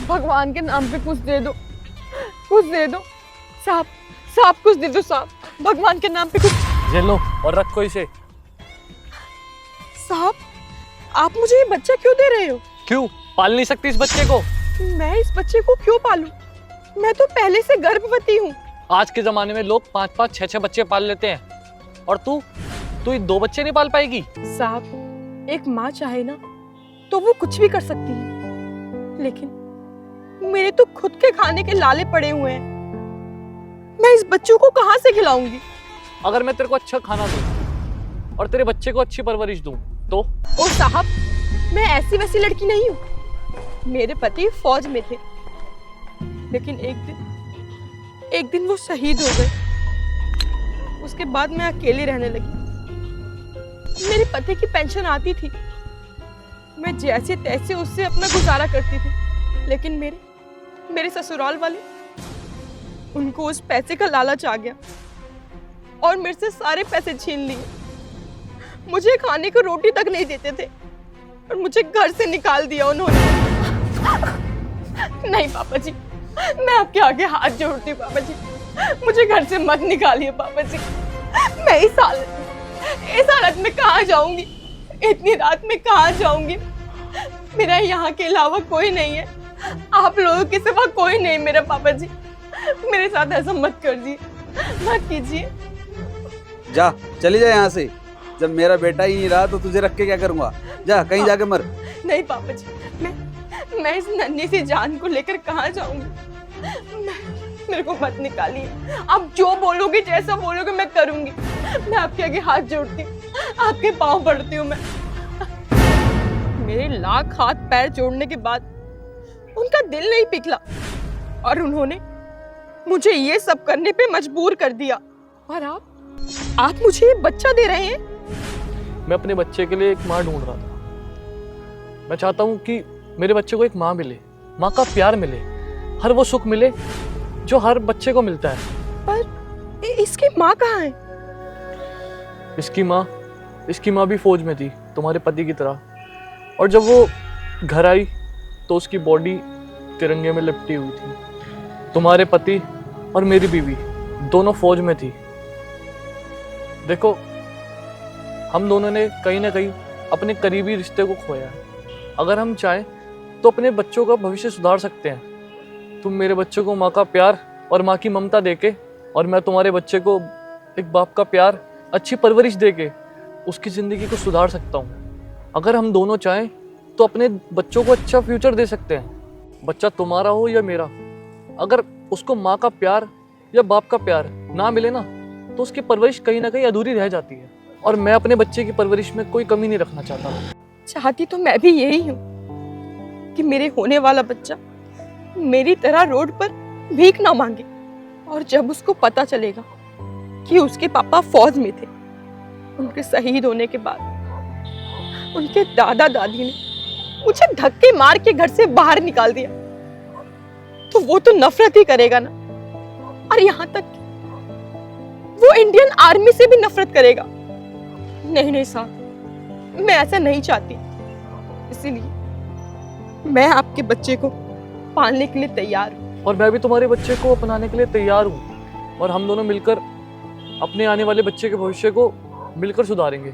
भगवान के नाम पे कुछ दे दो, कुछ दे दो साहब, साहब कुछ दे दो साहब, भगवान के नाम पे कुछ। ये लो और रखो इसे। साहब आप मुझे ये बच्चा क्यों दे रहे हो? क्यों पाल नहीं सकती इस बच्चे को? मैं इस बच्चे को क्यों पालूं? मैं तो पहले से गर्भवती हूँ। आज के जमाने में लोग 5-5, 6-6 बच्चे पाल लेते हैं और तू ये 2 बच्चे नहीं पाल पाएगी? साहब एक माँ चाहे ना तो वो कुछ भी कर सकती है, लेकिन मेरे तो खुद के खाने के लाले पड़े हुए हैं। मैं इस बच्चों को कहाँ से खिलाऊंगी? अगर मैं तेरे को अच्छा खाना दूं और तेरे बच्चे को अच्छी परवरिश दूं तो? ओ साहब मैं ऐसी वैसी लड़की नहीं हूँ। मेरे पति फौज में थे, लेकिन एक दिन वो शहीद हो गए। उसके बाद मैं अकेली रहने लगी। मेरे पति की पेंशन आती थी, मैं जैसे तैसे उससे अपना गुजारा करती थी, लेकिन मेरे ससुराल वाले, उनको उस पैसे का लालच आ गया और मेरे से सारे पैसे छीन लिए। मुझे खाने को रोटी तक नहीं देते थे और मुझे घर से निकाल दिया उन्होंने। नहीं पापा जी, मैं आपके आगे हाथ जोड़ती हूँ पापा जी, मुझे घर से मत निकालिए पापा जी। मैं इस हालत में कहाँ जाऊंगी? इतनी रात में कहाँ जाऊंगी? मेरा यहाँ के अलावा कोई नहीं है, आप लोगों के सिवा कोई नहीं मेरा पापा जी। मेरे साथ ऐसा मत कीजिए, मत कीजिए। जा चली जा यहाँ से। जब मेरा बेटा ही नहीं रहा तो तुझे रख के क्या करूंगा? जा कहीं जाके मर। नहीं पापा जी, मैं इस नन्ही सी जान को लेकर कहाँ जाऊंगी? मेरे को मत निकालिए। आप जो बोलोगे, जैसा बोलोगे मैं करूंगी। मैं आपके आगे हाथ जोड़ती हूँ, आपके पाँव पड़ती हूँ। मैं मेरे लाख हाथ पैर जोड़ने के बाद उनका दिल नहीं पिघला और उन्होंने मुझे ये सब करने पे मजबूर कर दिया। और आप मुझे ये बच्चा दे रहे हैं? मैं अपने बच्चे के लिए एक माँ ढूंढ रहा था। मैं चाहता हूँ कि मेरे बच्चे को एक माँ मिले, माँ का प्यार मिले, हर वो सुख मिले जो हर बच्चे को मिलता है। पर इसकी माँ कहाँ है? इसकी माँ भी फौज में थी, तुम्हारे पति की तरह। और जब वो घर आई तो उसकी बॉडी तिरंगे में लिपटी हुई थी। तुम्हारे पति और मेरी बीवी दोनों फौज में थी। देखो, हम दोनों ने कहीं ना कहीं अपने करीबी रिश्ते को खोया है। अगर हम चाहें तो अपने बच्चों का भविष्य सुधार सकते हैं। तुम मेरे बच्चे को माँ का प्यार और माँ की ममता देके, और मैं तुम्हारे बच्चे को एक बाप का प्यार, अच्छी परवरिश देके उसकी ज़िंदगी को सुधार सकता हूँ। अगर हम दोनों चाहें तो अपने बच्चों को अच्छा फ्यूचर दे सकते हैं। बच्चा तुम्हारा हो या मेरा, अगर उसको माँ का प्यार या बाप का प्यार ना मिले ना, तो उसकी परवरिश कहीं ना कहीं अधूरी रह जाती है। और मैं अपने बच्चे की परवरिश में कोई कमी नहीं रखना चाहता। चाहती तो मैं भी यही हूँ कि मेरे होने वाला बच्चा मेरी तरह रोड पर भीख ना मांगे। और जब उसको पता चलेगा कि उसके पापा फौज में थे, उनके शहीद होने के बाद उनके दादा दादी ने मुझे धक्के मार के घर से बाहर निकाल दिया, तो वो तो नफरत ही करेगा ना। और यहाँ तक वो इंडियन आर्मी से भी नफरत करेगा। नहीं साहब, मैं ऐसा नहीं चाहती। इसीलिए मैं आपके बच्चे को पालने के लिए तैयार हूँ। और मैं भी तुम्हारे बच्चे को अपनाने के लिए तैयार हूँ। और हम दोनों मिलकर अपने आने वाले बच्चे के भविष्य को मिलकर सुधारेंगे।